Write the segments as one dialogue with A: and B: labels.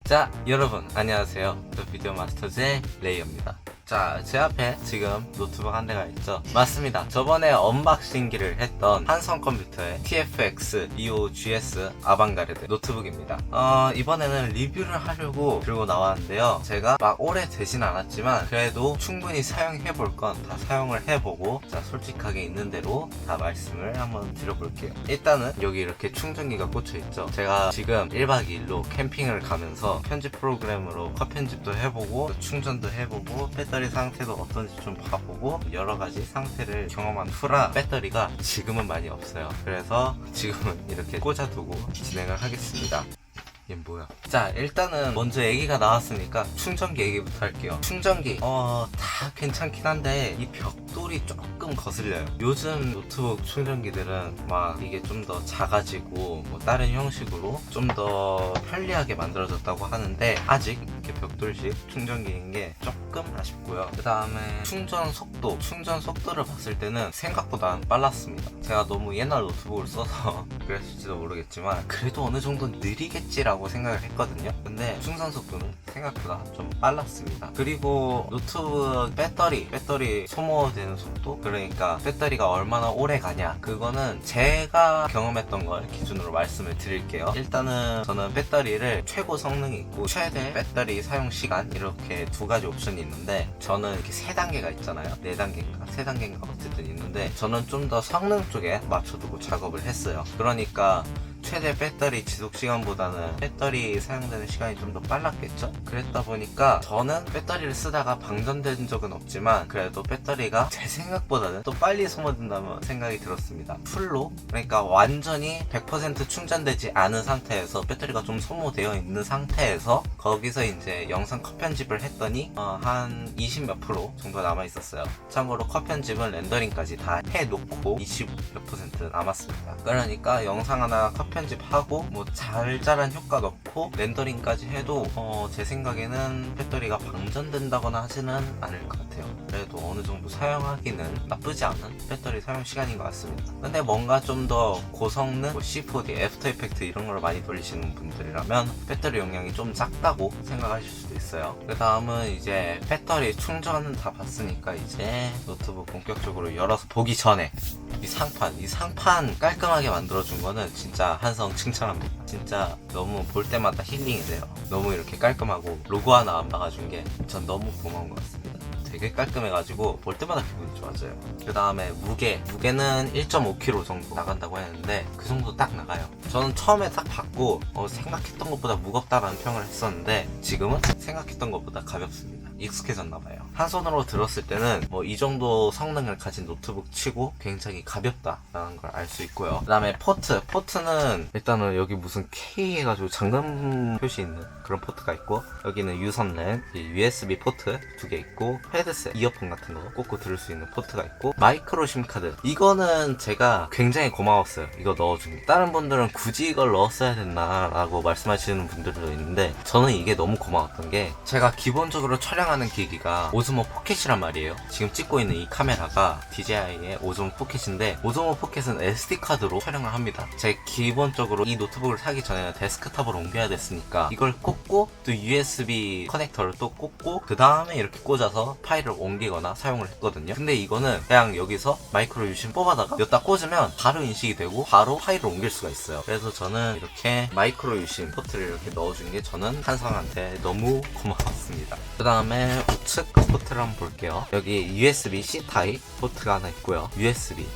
A: 자, 여러분 안녕하세요. 비디오 마스터즈의 레이어입니다. 자, 제 앞에 지금 노트북 한 대가 있죠. 맞습니다. 저번에 언박싱기를 했던 한성 컴퓨터의 TFX 25GS 아방가르드 노트북입니다. 이번에는 리뷰를 하려고 들고 나왔는데요. 제가 막 오래되진 않았지만 그래도 충분히 사용해볼 건 다 사용을 해보고, 자, 솔직하게 있는 대로 다 말씀을 한번 드려볼게요. 일단은 여기 이렇게 충전기가 꽂혀있죠. 제가 지금 1박 2일로 캠핑을 가면서 편집 프로그램으로 컷 편집도 해보고 충전도 해보고 배터리 상태도 어떤지 좀 봐보고 여러가지 상태를 경험한 후라 배터리가 지금은 많이 없어요. 그래서 지금은 이렇게 꽂아두고 진행을 하겠습니다. 얘 뭐야? 자, 일단은 먼저 얘기가 나왔으니까 충전기 얘기부터 할게요. 충전기 다 괜찮긴 한데 이 벽돌이 조금 거슬려요. 요즘 노트북 충전기들은 막 이게 좀 더 작아지고 뭐 다른 형식으로 좀 더 편리하게 만들어졌다고 하는데 아직 이렇게 벽돌식 충전기인 게 조금 아쉽고요. 그 다음에 충전 속도를 봤을 때는 생각보다 빨랐습니다. 제가 너무 옛날 노트북을 써서 그랬을지도 모르겠지만 그래도 어느 정도 느리겠지라고 생각을 했거든요. 근데 충전 속도는 생각보다 좀 빨랐습니다. 그리고 노트북 배터리 소모되는 속도, 그러니까 배터리가 얼마나 오래 가냐, 그거는 제가 경험했던 걸 기준으로 말씀을 드릴게요. 일단은 저는 배터리를 최고 성능이 있고 최대 배터리 사용 시간 이렇게 두 가지 옵션이 있는데, 저는 이렇게 세 단계가 있잖아요. 네 단계인가 세 단계인가 어쨌든 있는데 저는 좀 더 성능 쪽에 맞춰두고 작업을 했어요. 그러니까 최대 배터리 지속 시간보다는 배터리 사용되는 시간이 좀 더 빨랐겠죠? 그랬다 보니까 저는 배터리를 쓰다가 방전된 적은 없지만 그래도 배터리가 제 생각보다는 또 빨리 소모된다는 생각이 들었습니다. 풀로, 그러니까 완전히 100% 충전되지 않은 상태에서 배터리가 좀 소모되어 있는 상태에서 거기서 이제 영상 컷 편집을 했더니 한 20 몇 프로 정도 남아 있었어요. 참고로 컷 편집은 렌더링까지 다 해놓고 20 몇 % 남았습니다. 그러니까 영상 하나 컷 편집하고 뭐 잘잘한 효과 넣고 렌더링까지 해도 제 생각에는 배터리가 방전된다거나 하지는 않을 것 같아요. 그래도 어느 정도 사용하기는 나쁘지 않은 배터리 사용 시간인 것 같습니다. 근데 뭔가 좀 더 고성능, 뭐 C4D, 애프터 이펙트 이런 걸 많이 돌리시는 분들이라면 배터리 용량이 좀 작다고 생각하실 수도 있어요. 그 다음은 이제 배터리 충전은 다 봤으니까 이제 노트북 본격적으로 열어서 보기 전에 이 상판 깔끔하게 만들어준 거는 진짜 한성 칭찬합니다. 진짜 너무 볼 때마다 힐링이 돼요. 너무 이렇게 깔끔하고 로고 하나 안 박아준 게 전 너무 고마운 것 같습니다. 되게 깔끔해가지고 볼 때마다 기분이 좋아져요. 그 다음에 무게는 1.5kg 정도 나간다고 했는데 그 정도 딱 나가요. 저는 처음에 딱 받고 생각했던 것보다 무겁다라는 평을 했었는데 지금은 생각했던 것보다 가볍습니다. 익숙해졌나봐요. 한 손으로 들었을 때는 뭐 이 정도 성능을 가진 노트북 치고 굉장히 가볍다라는 걸 알 수 있고요. 그 다음에 포트는 일단은 여기 무슨 K 해가지고 잠금 표시 있는 그런 포트가 있고, 여기는 유선 랜, USB 포트 2개 있고, 헤드셋, 이어폰 같은 거 꽂고 들을 수 있는 포트가 있고, 마이크로 심카드, 이거는 제가 굉장히 고마웠어요. 이거 넣어준 게. 다른 분들은 굳이 이걸 넣었어야 됐나 라고 말씀하시는 분들도 있는데 저는 이게 너무 고마웠던 게, 제가 기본적으로 촬영하는 기기가 오즈모 포켓이란 말이에요. 지금 찍고 있는 이 카메라가 DJI의 오즈모 포켓인데 오즈모 포켓은 SD카드로 촬영을 합니다. 제가 기본적으로 이 노트북을 사기 전에는 데스크탑으로 옮겨야 됐으니까 이걸 꽂고 또 USB 커넥터를 또 꽂고 그 다음에 이렇게 꽂아서 파일을 옮기거나 사용을 했거든요. 근데 이거는 그냥 여기서 마이크로 유심 뽑아다가 여기다 꽂으면 바로 인식이 되고 바로 파일을 옮길 수가 있어요. 그래서 저는 이렇게 마이크로 유심 포트를 이렇게 넣어준 게 저는 한성한테 너무 고마웠습니다. 그 다음에 우측 포트를 한번 볼게요. 여기 USB-C 타입 포트가 하나 있고요.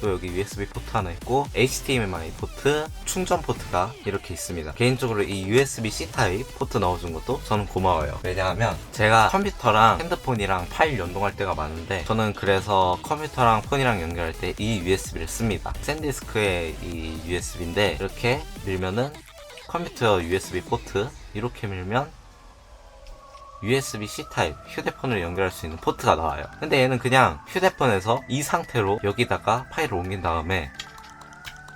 A: 또 여기 USB 포트 하나 있고, HDMI 포트, 충전 포트가 이렇게 있습니다. 개인적으로 이 USB-C 타입 포트 넣어준 것도 저는 고마워요. 왜냐하면 제가 컴퓨터랑 핸드폰이랑 파일 연동할 때가 많은데 저는 그래서 컴퓨터랑 폰이랑 연결할 때 이 USB를 씁니다. 샌디스크의 이 USB인데 이렇게 밀면은 컴퓨터 USB 포트, 이렇게 밀면 USB-C 타입 휴대폰을 연결할 수 있는 포트가 나와요. 근데 얘는 그냥 휴대폰에서 이 상태로 여기다가 파일을 옮긴 다음에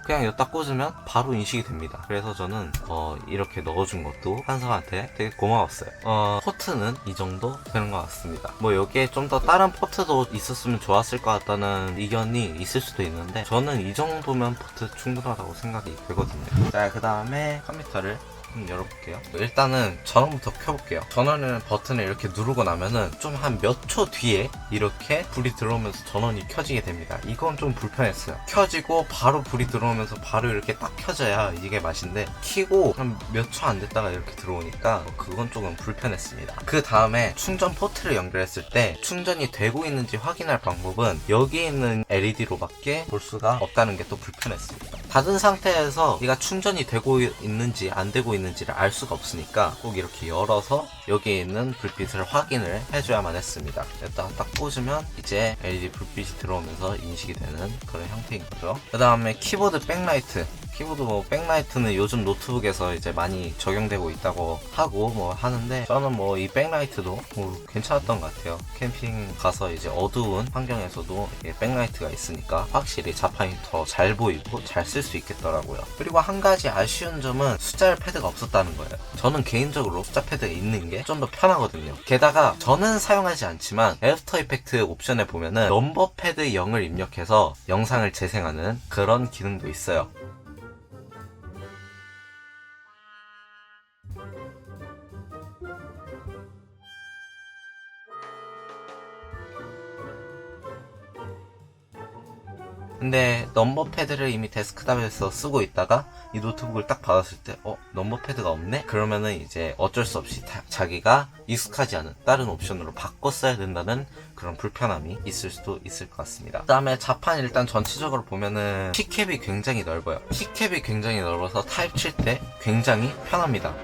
A: 그냥 여기다 꽂으면 바로 인식이 됩니다. 그래서 저는 이렇게 넣어준 것도 한성한테 되게 고마웠어요. 포트는 이 정도 되는 것 같습니다. 뭐 여기에 좀 더 다른 포트도 있었으면 좋았을 것 같다는 의견이 있을 수도 있는데 저는 이 정도면 포트 충분하다고 생각이 들거든요. 자, 그 다음에 컴퓨터를 열어볼게요. 일단은 전원부터 켜볼게요. 전원은 버튼을 이렇게 누르고 나면은 좀 한 몇 초 뒤에 이렇게 불이 들어오면서 전원이 켜지게 됩니다. 이건 좀 불편했어요. 켜지고 바로 불이 들어오면서 바로 이렇게 딱 켜져야 이게 맛인데, 켜고 한 몇 초 안 됐다가 이렇게 들어오니까 그건 조금 불편했습니다. 그 다음에 충전 포트를 연결했을 때 충전이 되고 있는지 확인할 방법은 여기에 있는 LED로밖에 볼 수가 없다는 게 또 불편했습니다. 닫은 상태에서 얘가 충전이 되고 있는지 안 되고 있는지를 알 수가 없으니까 꼭 이렇게 열어서 여기에 있는 불빛을 확인을 해줘야만 했습니다. 일단 딱 꽂으면 이제 LED 불빛이 들어오면서 인식이 되는 그런 형태인 거죠. 그 다음에 키보드 백라이트. 키보드 백라이트는 요즘 노트북에서 이제 많이 적용되고 있다고 하고 하는데, 저는 이 백라이트도 괜찮았던 것 같아요. 캠핑 가서 이제 어두운 환경에서도 백라이트가 있으니까 확실히 자판이 더 잘 보이고 잘 쓸 수 있겠더라고요. 그리고 한 가지 아쉬운 점은 숫자열 패드가 없었다는 거예요. 저는 개인적으로 숫자 패드가 있는 게 좀 더 편하거든요. 게다가 저는 사용하지 않지만 애프터 이펙트 옵션에 보면은 넘버 패드 0을 입력해서 영상을 재생하는 그런 기능도 있어요. 근데 넘버 패드를 이미 데스크탑에서 쓰고 있다가 이 노트북을 딱 받았을 때 넘버 패드가 없네? 그러면은 이제 어쩔 수 없이 자기가 익숙하지 않은 다른 옵션으로 바꿔 써야 된다는 그런 불편함이 있을 수도 있을 것 같습니다. 그 다음에 자판 일단 전체적으로 보면은 키캡이 굉장히 넓어요. 키캡이 굉장히 넓어서 타입 칠 때 굉장히 편합니다.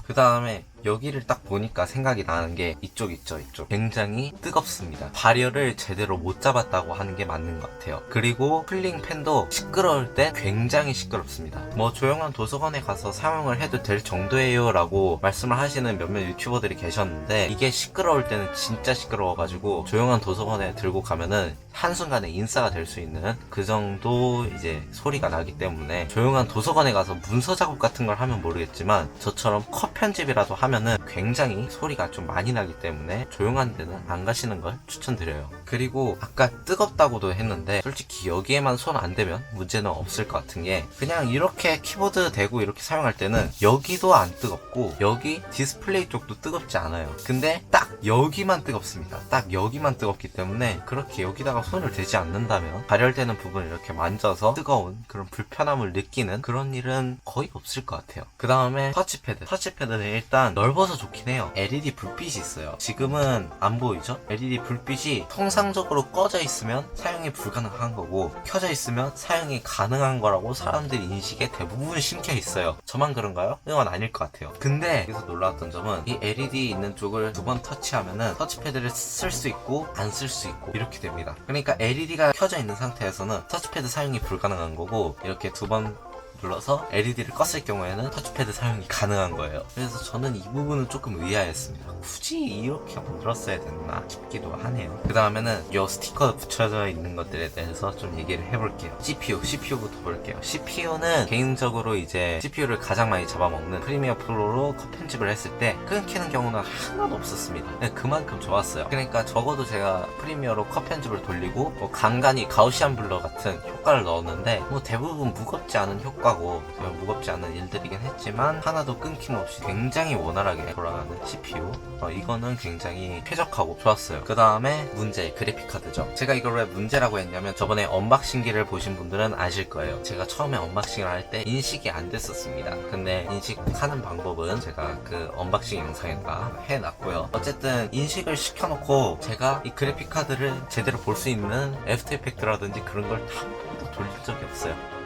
A: 그 다음에 여기를 딱 보니까 생각이 나는 게 이쪽 있죠, 이쪽. 굉장히 뜨겁습니다. 발열을 제대로 못 잡았다고 하는 게 맞는 것 같아요. 그리고 쿨링 팬도 시끄러울 때 굉장히 시끄럽습니다. 조용한 도서관에 가서 사용을 해도 될 정도예요 라고 말씀을 하시는 몇몇 유튜버들이 계셨는데, 이게 시끄러울 때는 진짜 시끄러워가지고 조용한 도서관에 들고 가면은 한순간에 인싸가 될 수 있는 그 정도 이제 소리가 나기 때문에, 조용한 도서관에 가서 문서 작업 같은 걸 하면 모르겠지만 저처럼 컷 편집이라도 하면은 굉장히 소리가 좀 많이 나기 때문에 조용한 데는 안 가시는 걸 추천드려요. 그리고 아까 뜨겁다고도 했는데 솔직히 여기에만 손 안 대면 문제는 없을 것 같은 게, 그냥 이렇게 키보드 대고 이렇게 사용할 때는 여기도 안 뜨겁고 여기 디스플레이 쪽도 뜨겁지 않아요. 근데 딱 여기만 뜨겁습니다. 딱 여기만 뜨겁기 때문에 그렇게 여기다가 손을 대지 않는다면 발열되는 부분을 이렇게 만져서 뜨거운 그런 불편함을 느끼는 그런 일은 거의 없을 것 같아요. 그 다음에 터치패드는 일단 넓어서 좋긴 해요. LED 불빛이 있어요. 지금은 안 보이죠? LED 불빛이 통상적으로 꺼져 있으면 사용이 불가능한 거고, 켜져 있으면 사용이 가능한 거라고 사람들이 인식에 대부분 심겨 있어요. 저만 그런가요? 이건 아닐 것 같아요. 근데 여기서 놀라웠던 점은 이 LED 있는 쪽을 두 번 터치하면은 터치패드를 쓸 수 있고 안 쓸 수 있고 이렇게 됩니다. 그러니까 LED가 켜져 있는 상태에서는 터치패드 사용이 불가능한 거고, 이렇게 두 번 눌러서 LED를 껐을 경우에는 터치패드 사용이 가능한 거예요. 그래서 저는 이 부분은 조금 의아했습니다. 굳이 이렇게 만들었어야 됐나 싶기도 하네요. 그 다음에는 이 스티커 붙여져 있는 것들에 대해서 좀 얘기를 해볼게요. CPU부터 볼게요. CPU는 개인적으로 이제 CPU를 가장 많이 잡아먹는 프리미어 프로로 컷 편집을 했을 때 끊기는 경우는 하나도 없었습니다. 그만큼 좋았어요. 그러니까 적어도 제가 프리미어로 컷 편집을 돌리고 간간히 가우시안 블러 같은 효과를 넣었는데 대부분 무겁지 않은 효과고 무겁지 않은 일들이긴 했지만 하나도 끊김없이 굉장히 원활하게 돌아가는 CPU, 이거는 굉장히 쾌적하고 좋았어요. 그 다음에 문제, 그래픽카드죠. 제가 이걸 왜 문제라고 했냐면, 저번에 언박싱기를 보신 분들은 아실 거예요. 제가 처음에 언박싱을 할 때 인식이 안 됐었습니다. 근데 인식하는 방법은 제가 그 언박싱 영상에다가 해놨고요. 어쨌든 인식을 시켜놓고 제가 이 그래픽카드를 제대로 볼 수 있는 애프터 이펙트라든지 그런 걸 한 번도 돌린 적이 없어요.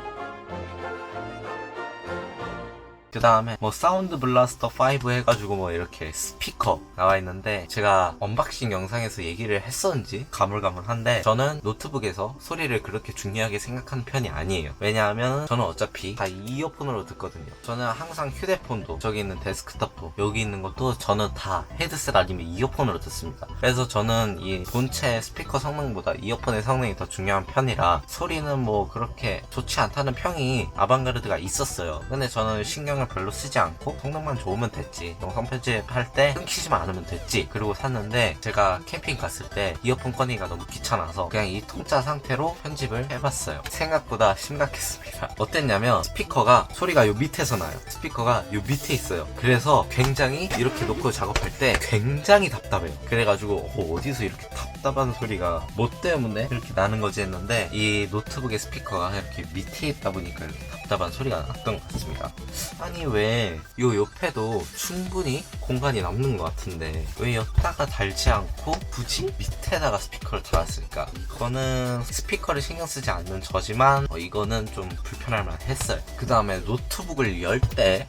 A: 그 다음에 사운드 블라스터 5 해가지고 이렇게 스피커 나와 있는데, 제가 언박싱 영상에서 얘기를 했었는지 가물가물한데, 저는 노트북에서 소리를 그렇게 중요하게 생각하는 편이 아니에요. 왜냐하면 저는 어차피 다 이어폰으로 듣거든요. 저는 항상 휴대폰도, 저기 있는 데스크톱도, 여기 있는 것도 저는 다 헤드셋 아니면 이어폰으로 듣습니다. 그래서 저는 이 본체 스피커 성능보다 이어폰의 성능이 더 중요한 편이라 소리는 그렇게 좋지 않다는 평이 아방가르드가 있었어요. 근데 저는 신경을 성능을 별로 쓰지 않고 성능만 좋으면 됐지, 영상 편집할 때 끊기지만 않으면 됐지, 그리고 샀는데 제가 캠핑 갔을 때 이어폰 꺼내기가 너무 귀찮아서 그냥 이 통짜 상태로 편집을 해봤어요. 생각보다 심각했습니다. 어땠냐면 스피커가 소리가 요 밑에서 나요. 스피커가 요 밑에 있어요. 그래서 굉장히 이렇게 놓고 작업할 때 굉장히 답답해요. 그래가지고 어디서 이렇게 답답한 소리가 뭐 때문에 이렇게 나는 거지 했는데, 이 노트북의 스피커가 이렇게 밑에 있다 보니까 이렇게 답답한 소리가 났던 것 같습니다. 아니 왜 요 옆에도 충분히 공간이 남는 것 같은데 왜 여기다가 달지 않고 굳이 밑에다가 스피커를 달았을까? 이거는 스피커를 신경 쓰지 않는 저지만 이거는 좀 불편할 만했어요. 그 다음에 노트북을 열 때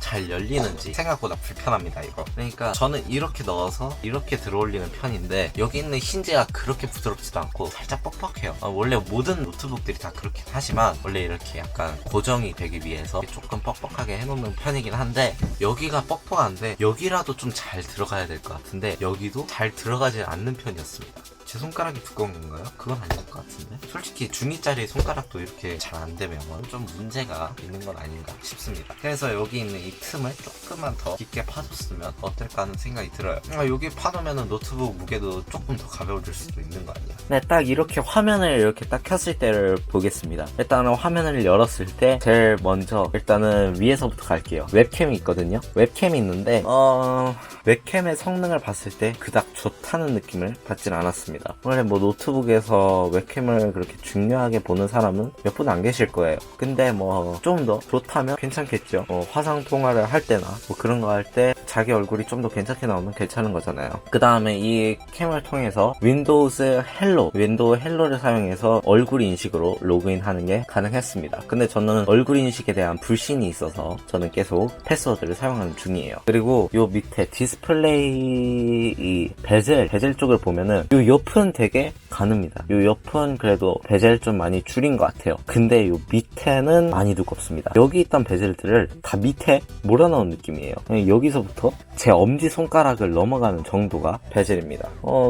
A: 잘 열리는지 생각보다 불편합니다. 이거 그러니까 저는 이렇게 넣어서 이렇게 들어올리는 편인데 여기 있는 힌지가 그렇게 부드럽지도 않고 살짝 뻑뻑해요. 원래 모든 노트북들이 다 그렇긴 하지만 원래 이렇게 약간 고정이 되기 위해서 조금 뻑뻑하게 해놓는 편이긴 한데, 여기가 뻑뻑한데 여기라도 좀 잘 들어가야 될 것 같은데 여기도 잘 들어가지 않는 편이었습니다. 제 손가락이 두꺼운 건가요? 그건 아닐 것 같은데, 솔직히 중2짜리 손가락도 이렇게 잘 안 되면 좀 문제가 있는 건 아닌가 싶습니다. 그래서 여기 있는 이 틈을 조금만 더 깊게 파줬으면 어떨까 하는 생각이 들어요. 여기 파놓으면 노트북 무게도 조금 더 가벼워질 수도 있는 거 아니야? 네, 딱 이렇게 화면을 이렇게 딱 켰을 때를 보겠습니다. 일단은 화면을 열었을 때 제일 먼저 일단은 위에서부터 갈게요. 웹캠이 있거든요. 웹캠이 있는데 웹캠의 성능을 봤을 때 그닥 좋다는 느낌을 받진 않았습니다. 원래 뭐 노트북에서 웹캠을 그렇게 중요하게 보는 사람은 몇 분 안 계실 거예요. 근데 뭐 좀 더 좋다면 괜찮겠죠. 화상 통화를 할 때나 뭐 그런 거 할 때 자기 얼굴이 좀 더 괜찮게 나오면 괜찮은 거잖아요. 그 다음에 이 캠을 통해서 윈도우 헬로를 사용해서 얼굴 인식으로 로그인 하는 게 가능했습니다. 근데 저는 얼굴 인식에 대한 불신이 있어서 저는 계속 패스워드를 사용하는 중이에요. 그리고 요 밑에 디스플레이 이 베젤 쪽을 보면은 요 옆은 되게 가늡니다. 요 옆은 그래도 베젤 좀 많이 줄인 것 같아요. 근데 요 밑에는 많이 두껍습니다. 여기 있던 베젤들을 다 밑에 몰아넣은 느낌이에요. 여기서부터 제 엄지손가락을 넘어가는 정도가 베젤입니다.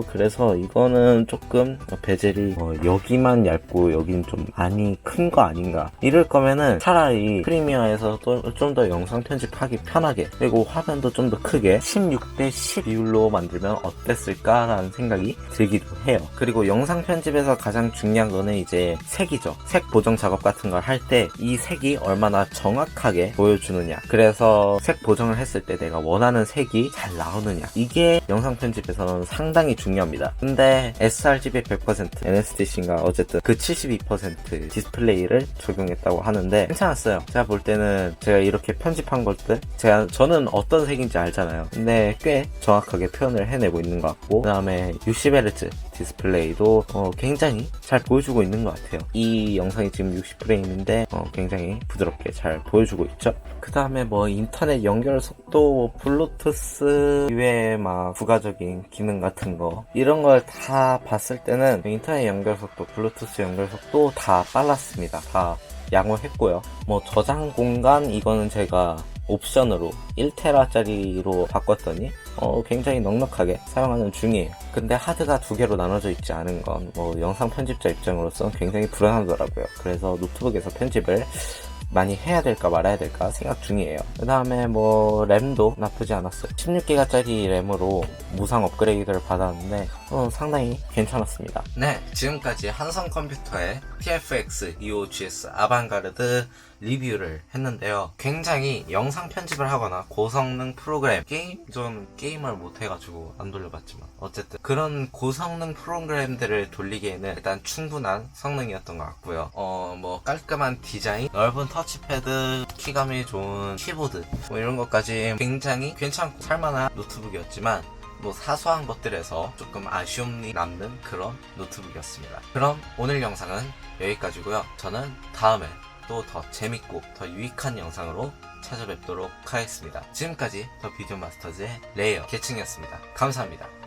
A: 그래서 이거는 조금 베젤이 여기만 얇고 여긴 좀 많이 큰 거 아닌가. 이럴 거면은 차라리 프리미어에서 좀 더 영상 편집하기 편하게, 그리고 화면도 좀 더 크게 16:10 비율로 만들면 어땠을까라는 생각이 들기도 해요. 그리고 영상 편집에서 가장 중요한 거는 이제 색이죠. 색 보정 작업 같은 걸 할 때 이 색이 얼마나 정확하게 보여주느냐, 그래서 색 보정을 했을 때 내가 원하는 색이 잘 나오느냐, 이게 영상 편집에서는 상당히 중요합니다. 근데 sRGB 100%, NSDC인가 어쨌든 그 72% 디스플레이를 적용했다고 하는데 괜찮았어요. 제가 볼 때는 제가 이렇게 편집한 것들 저는 어떤 색인지 알잖아요. 근데 꽤 정확하게 표현을 해내고 있는 것 같고, 그 다음에 60Hz 디스플레이도 굉장히 잘 보여주고 있는 것 같아요. 이 영상이 지금 60프레임인데 굉장히 부드럽게 잘 보여주고 있죠. 그 다음에 뭐 인터넷 연결 속도, 블루투스 이외에 막 부가적인 기능 같은 거, 이런 걸 다 봤을 때는 인터넷 연결 속도, 블루투스 연결 속도 다 빨랐습니다. 다 양호했고요. 뭐 저장 공간, 이거는 제가 옵션으로 1TB짜리로 바꿨더니 굉장히 넉넉하게 사용하는 중이에요. 근데 하드가 두 개로 나눠져 있지 않은 건 뭐 영상 편집자 입장으로서는 굉장히 불안하더라고요. 그래서 노트북에서 편집을 많이 해야 될까 말아야 될까 생각 중이에요. 그 다음에 뭐 램도 나쁘지 않았어요. 16기가짜리 램으로 무상 업그레이드를 받았는데 상당히 괜찮았습니다. 네, 지금까지 한성 컴퓨터의 TFX 25GS 아방가르드 리뷰를 했는데요. 굉장히 영상 편집을 하거나 고성능 프로그램, 전 게임을 못해가지고 안 돌려봤지만 어쨌든 그런 고성능 프로그램들을 돌리기에는 일단 충분한 성능이었던 것 같고요. 뭐 깔끔한 디자인, 넓은 터치패드, 키감이 좋은 키보드, 뭐 이런 것까지 굉장히 괜찮고 살만한 노트북이었지만 뭐 사소한 것들에서 조금 아쉬움이 남는 그런 노트북이었습니다. 그럼 오늘 영상은 여기까지고요. 저는 다음에 또 더 재밌고 더 유익한 영상으로 찾아뵙도록 하겠습니다. 지금까지 더 비디오 마스터즈의 레이어 계층이었습니다. 감사합니다.